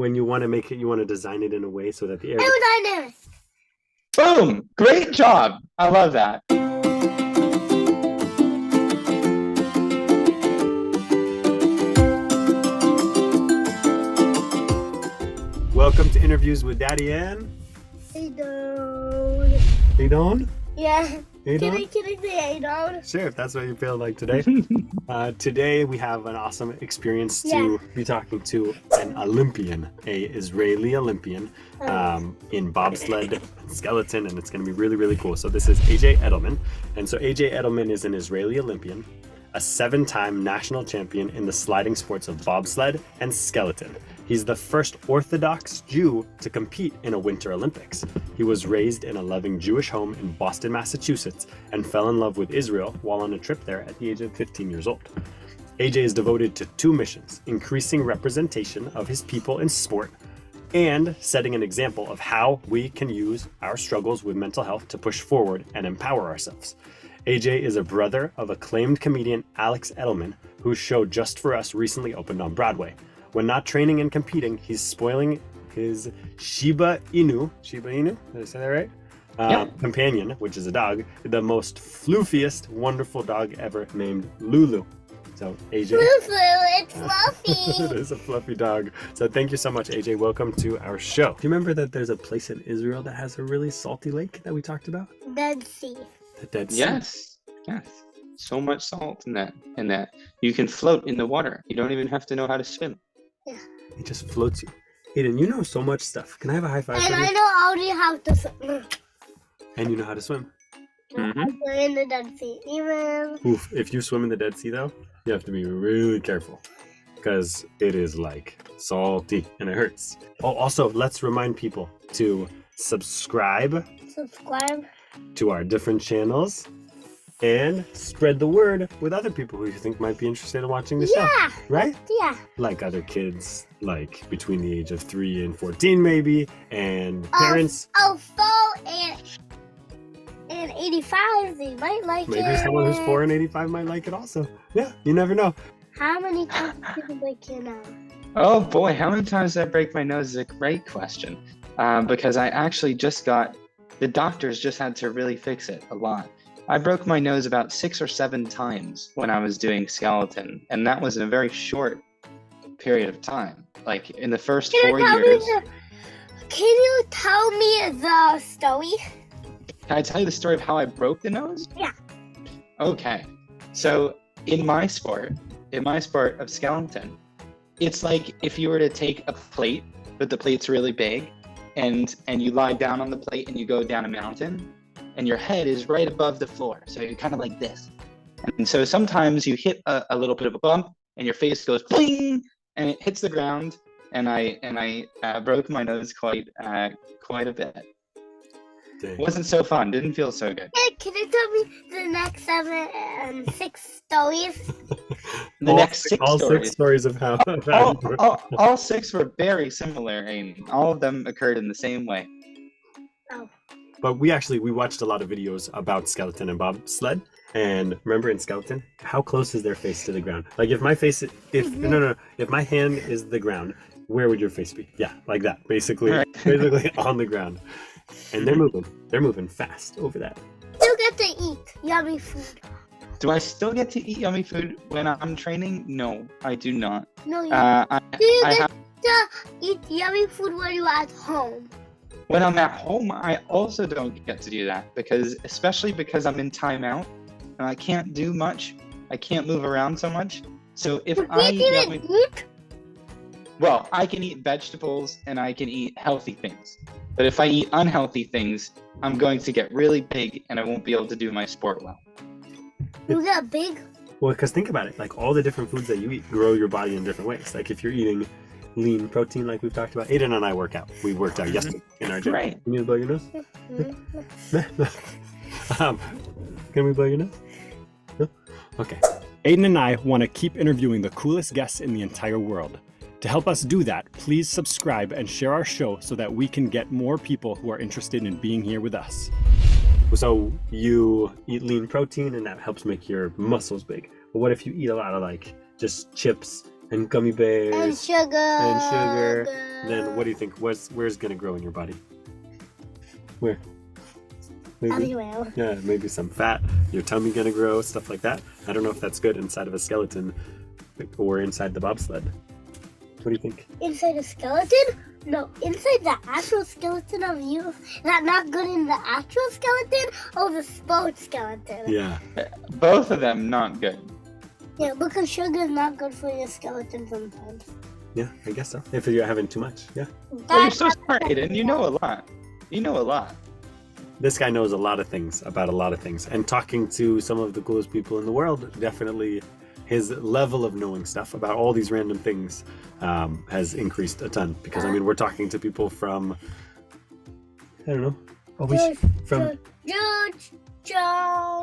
when you want to make it, you want to design it in a way so that the air. Aerodynamics. Boom! Great job. I love that. Welcome to Interviews with Daddy and Aiden. Aiden. Yeah. Aiden? Can I say Aiden? Sure, if that's what you feel like today. Today we have an awesome experience to be talking to an Olympian, a Israeli Olympian in bobsled and skeleton, and it's going to be really, really cool. So this is AJ Edelman. And so AJ Edelman is an Israeli Olympian, a 7-time national champion in the sliding sports of bobsled and skeleton. He's the first Orthodox Jew to compete in a Winter Olympics. He was raised in a loving Jewish home in Boston, Massachusetts, and fell in love with Israel while on a trip there at the age of 15 years old. AJ is devoted to 2 missions: increasing representation of his people in sport and setting an example of how we can use our struggles with mental health to push forward and empower ourselves. AJ is a brother of acclaimed comedian Alex Edelman, whose show Just For Us recently opened on Broadway. When not training and competing, he's spoiling his Shiba Inu, did I say that right? Companion, which is a dog, the most floofiest, wonderful dog ever named Lulu. So AJ. Fluffy, it's fluffy. It is a fluffy dog. So thank you so much, AJ. Welcome to our show. Do you remember that there's a place in Israel that has a really salty lake that we talked about? Dead Sea. The Dead Sea. Yes. So much salt in that. You can float in the water. You don't even have to know how to swim. Yeah. It just floats you. Aiden, you know so much stuff. Can I have a high five And for I you? know already how to swim. And you know how to swim. We're in the Dead Sea. Even. Oof, if you swim in the Dead Sea though, you have to be really careful because it is like salty and it hurts. Oh, also, let's remind people to subscribe to our different channels and spread the word with other people who you think might be interested in watching the show. Yeah. Right? Yeah. Like other kids, like between the age of 3 and 14 maybe, and parents. And 85, they might like it. Maybe someone who's 4 and 85 might like it also. Yeah, you never know. How many times did you break your nose? Oh boy, how many times did I break my nose is a great question. Because I actually the doctors just had to really fix it a lot. I broke my nose about 6 or 7 times when I was doing skeleton, and that was in a very short period of time. Like in the first 4 years. Can you tell me the story? Can I tell you the story of how I broke the nose? Yeah. Okay. So in my sport of skeleton, it's like if you were to take a plate, but the plate's really big, and you lie down on the plate and you go down a mountain, and your head is right above the floor. So you're kind of like this. And so sometimes you hit a little bit of a bump and your face goes bling and it hits the ground. And I broke my nose quite a bit. Dang. Wasn't so fun. Didn't feel so good. Hey, can you tell me the next 6 stories? All 6 stories of how. All 6 were very similar, and all of them occurred in the same way. Oh. But we watched a lot of videos about skeleton and bobsled. And remember in skeleton, how close is their face to the ground? Like if my hand is the ground, where would your face be? Yeah, like that, basically, Right. basically on the ground. And they're moving fast over that. You get to eat yummy food. Do I still get to eat yummy food when I'm training? No, I do not. No, you Do you get to eat yummy food when you're at home. When I'm at home, I also don't get to do that especially because I'm in timeout and I can't do much. I can't move around so much. So if I eat well, I can eat vegetables and I can eat healthy things. But if I eat unhealthy things, I'm going to get really big and I won't be able to do my sport well. You get big? Well, because think about it, like all the different foods that you eat grow your body in different ways. Like if you're eating lean protein, like we've talked about, Aiden and I work out. We worked out yesterday in our gym. Right. You need to blow your nose? Can we blow your nose? No? Okay. Aiden and I want to keep interviewing the coolest guests in the entire world. To help us do that, please subscribe and share our show so that we can get more people who are interested in being here with us. So you eat lean protein and that helps make your muscles big. But what if you eat a lot of like just chips And gummy bears. And sugar. And sugar. Then what do you think? Where's gonna grow in your body? Where? Maybe? Everywhere. Yeah, maybe some fat. Your tummy gonna grow, stuff like that. I don't know if that's good inside of a skeleton or inside the bobsled. What do you think? Inside a skeleton? No, inside the actual skeleton of you. Is that not good in the actual skeleton or the sports skeleton? Yeah. Both of them not good. Yeah, because sugar is not good for your skeleton sometimes. Yeah, I guess so. If you're having too much, yeah. Oh, you're so smart, Aiden. You know a lot. You know a lot. This guy knows a lot of things about a lot of things. And talking to some of the coolest people in the world, definitely his level of knowing stuff about all these random things has increased a ton. Because, I mean, we're talking to people from, I don't know, from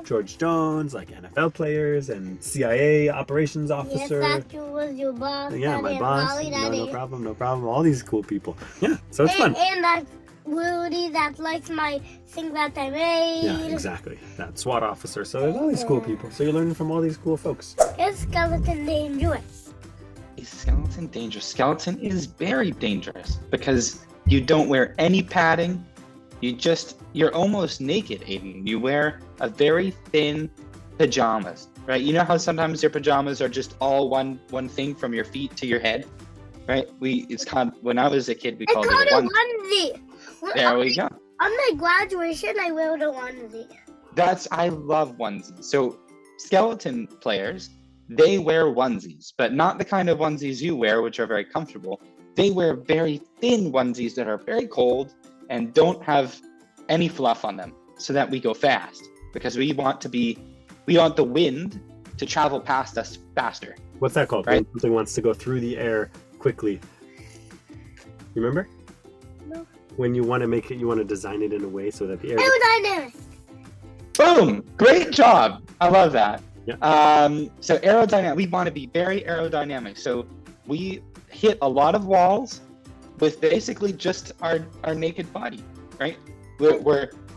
George Jones, like NFL players and CIA operations officer. Yes, that was your boss. Yeah, my Daddy, boss. Mommy, No Daddy. problem, no problem. All these cool people. Yeah, so it's fun. And that Rudy that likes my thing that I made. Yeah, exactly. That SWAT officer. So there's all these cool people. So you're learning from all these cool folks. Is skeleton dangerous? Is skeleton dangerous? Skeleton is very dangerous because you don't wear any padding. You're almost naked, Aiden. You wear a very thin pajamas, right? You know how sometimes your pajamas are just all one thing from your feet to your head, right? When I was a kid, we called it a onesie. There we go. On my graduation, I wear the onesie. I love onesies. So skeleton players, they wear onesies, but not the kind of onesies you wear, which are very comfortable. They wear very thin onesies that are very cold and don't have any fluff on them so that we go fast because we want the wind to travel past us faster. What's that called? Right? When something wants to go through the air quickly. You remember? No. When you want to make it, you want to design it in a way so that the air... Aerodynamic. Boom! Great job. I love that. Yeah. So aerodynamic, we want to be very aerodynamic. So we hit a lot of walls with basically just our naked body, right?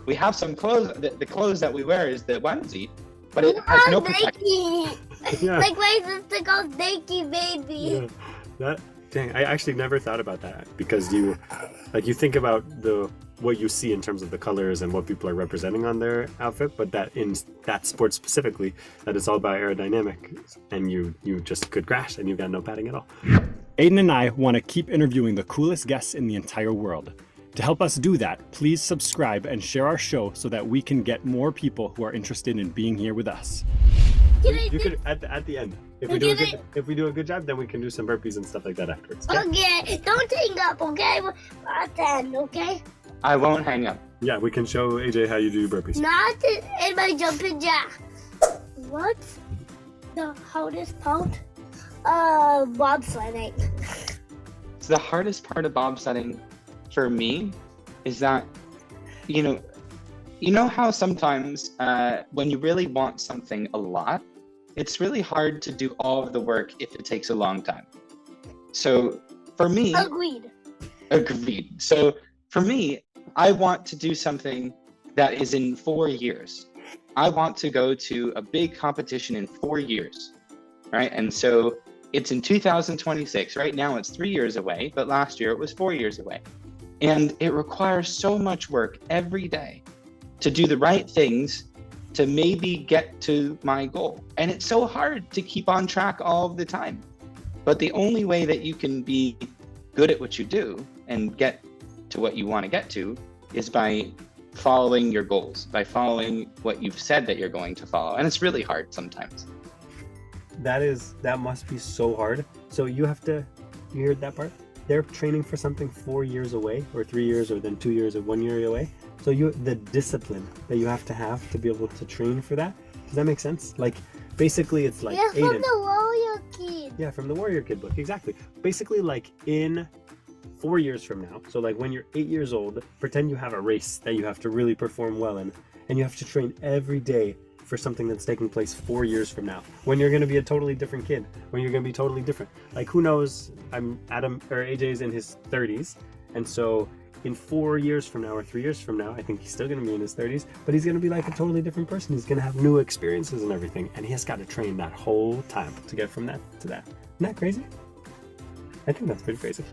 We have some clothes. The clothes that we wear is the onesie, but it has no protection. Yeah. Like my sister calls Nakey baby. Yeah. Dang, I actually never thought about that because you think about what you see in terms of the colors and what people are representing on their outfit, but that in that sport specifically, that it's all about aerodynamic, and you just could crash and you've got no padding at all. Aiden and I want to keep interviewing the coolest guests in the entire world. To help us do that, please subscribe and share our show so that we can get more people who are interested in being here with us. You could at the end, if we do a good job, then we can do some burpees and stuff like that afterwards. Okay, don't hang up, okay? At the end, okay? I won't hang up. Yeah, we can show AJ how you do burpees. Not in my jumping jack. What's the hardest part? Bobsledding. So the hardest part of bobsledding for me is that, you know how sometimes when you really want something a lot, it's really hard to do all of the work if it takes a long time. So for me, agreed. So for me, I want to do something that is in 4 years. I want to go to a big competition in 4 years, right? And so it's in 2026. Right now it's 3 years away, but last year it was 4 years away. And it requires so much work every day to do the right things to maybe get to my goal. And it's so hard to keep on track all of the time. But the only way that you can be good at what you do and get to what you want to get to is by following your goals, by following what you've said that you're going to follow. And it's really hard sometimes. That must be so hard. So you heard that part? They're training for something 4 years away, or 3 years, or then 2 years, or 1 year away. So the discipline that you have to be able to train for that. Does that make sense? Like, basically it's like Yeah, Aiden. from the Warrior Kid. Yeah, from the Warrior Kid book, exactly. Basically, like in 4 years from now, so like when you're 8 years old, pretend you have a race that you have to really perform well in, and you have to train every day for something that's taking place 4 years from now, when you're going to be a totally different kid, when you're going to be totally different. Like, who knows? AJ's in his 30s, and so in 4 years from now or 3 years from now, I think he's still going to be in his 30s, but he's going to be like a totally different person. He's going to have new experiences and everything, and he has got to train that whole time to get from that to that. Isn't that crazy? I think that's pretty crazy.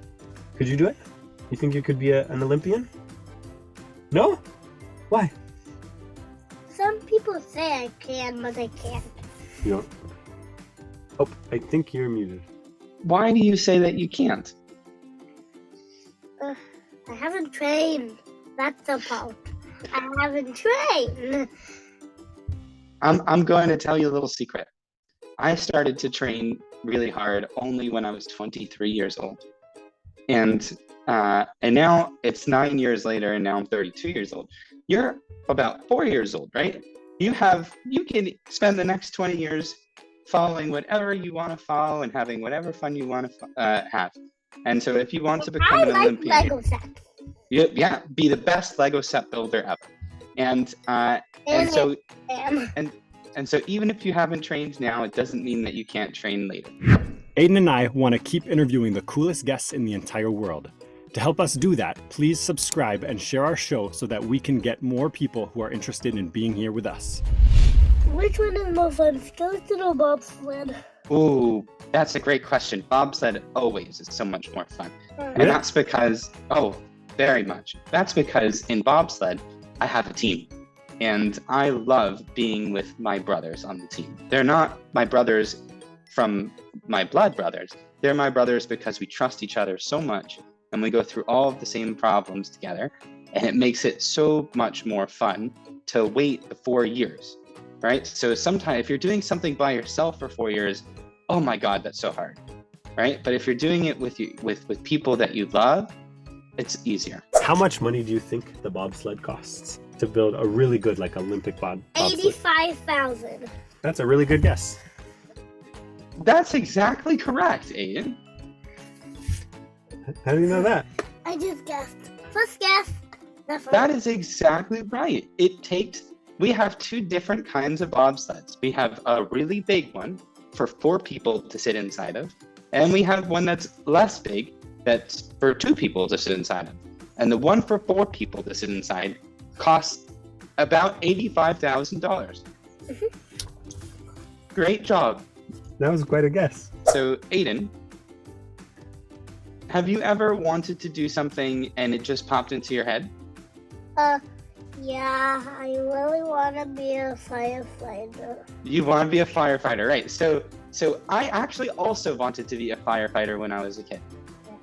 Could you do it? You think you could be an Olympian? No? Why? Some people say I can, but I can't. You don't? Oh, I think you're muted. Why do you say that you can't? I haven't trained. That's the part. I haven't trained. I'm going to tell you a little secret. I started to train really hard only when I was 23 years old. And now it's 9 years later, and now I'm 32 years old. You're about 4 years old, right? You can spend the next 20 years following whatever you want to follow and having whatever fun you want to have. And so if you want to become an Olympian, Lego sets. yeah, be the best Lego set builder ever. And so even if you haven't trained now, it doesn't mean that you can't train later. Aiden and I want to keep interviewing the coolest guests in the entire world. To help us do that, please subscribe and share our show so that we can get more people who are interested in being here with us. Which one is more fun, skeleton or bobsled? Ooh, that's a great question. Bobsled always is so much more fun. And Really? that's because, very much. That's because in bobsled, I have a team. And I love being with my brothers on the team. They're not my brothers from my blood brothers. They're my brothers because we trust each other so much and we go through all of the same problems together. And it makes it so much more fun to wait the 4 years, right? So sometimes if you're doing something by yourself for 4 years, oh my God, that's so hard, right? But if you're doing it with people that you love, it's easier. How much money do you think the bobsled costs to build a really good, like, Olympic bobsled? 85,000. That's a really good guess. That's exactly correct, Aiden. How do you know that? I just guessed. First guess. That is exactly right. We have two different kinds of bobsleds. We have a really big one for 4 people to sit inside of, and we have one that's less big that's for 2 people to sit inside of. And the one for 4 people to sit inside costs about $85,000. Great job. That was quite a guess. So, Aiden, have you ever wanted to do something and it just popped into your head? Yeah, I really want to be a firefighter. You want to be a firefighter, right? So I actually also wanted to be a firefighter when I was a kid.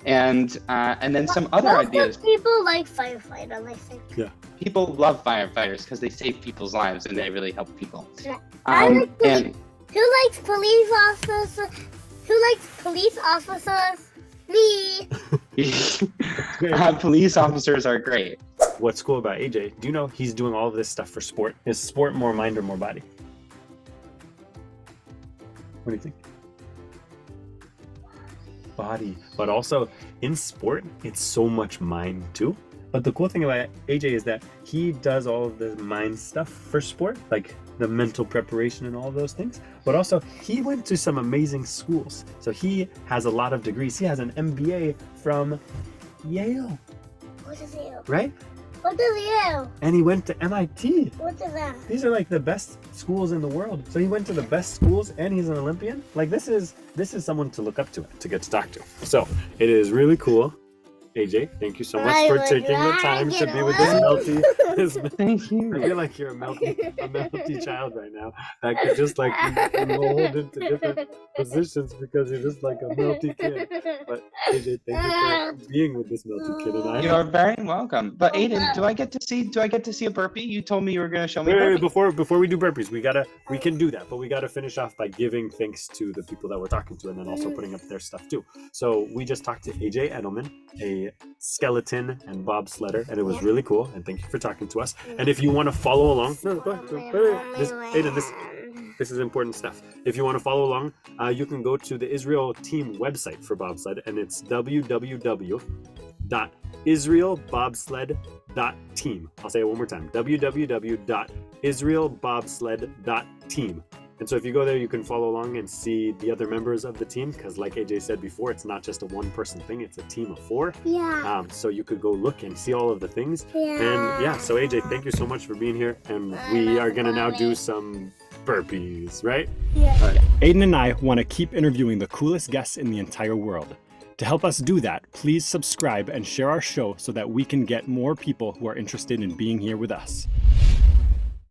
And then some other Most ideas. People like firefighters, I think. Yeah. People love firefighters because they save people's lives and they really help people. Yeah. I like And Who likes police officers? Who likes police officers? Me. police officers are great. What's cool about AJ, do you know he's doing all of this stuff for sport? Is sport more mind or more body? What do you think? Body. But also, in sport, it's so much mind too. But the cool thing about AJ is that he does all of the mind stuff for sport, like the mental preparation and all of those things. But also, he went to some amazing schools. So he has a lot of degrees. He has an MBA from Yale, What is Yale? right? What is Yale? And he went to MIT. What is that? These are like the best schools in the world. So he went to the best schools and he's an Olympian. Like this is someone to look up to get to talk to. So it is really cool. AJ, thank you so much I for would taking the time to be with this like melty. Thank you. I feel like you're a melty child right now. That could just like mold into different positions because you're just like a melty kid. But AJ, thank you for being with this melty kid and I. You are very welcome. But Aiden, do I get to see a burpee? You told me you were going to show me a Wait, burpee. before we do burpees, we can do that, but we gotta finish off by giving thanks to the people that we're talking to and then also putting up their stuff too. So we just talked to AJ Edelman, a skeleton and bobsledder, and it was really cool. And thank you for talking to us. And if you want to follow along, no, go ahead. Aiden, this is important stuff. If you want to follow along, you can go to the Israel team website for bobsled, and it's www.israelbobsled.team. I'll say it one more time, www.israelbobsled.team. And so if you go there, you can follow along and see the other members of the team, because like AJ said before, it's not just a one-person thing, it's a team of 4. Yeah. So you could go look and see all of the things. Yeah. And yeah, so AJ, thank you so much for being here. And we are gonna now do some burpees, right? Yeah. All right. Aiden and I want to keep interviewing the coolest guests in the entire world. To help us do that, please subscribe and share our show so that we can get more people who are interested in being here with us.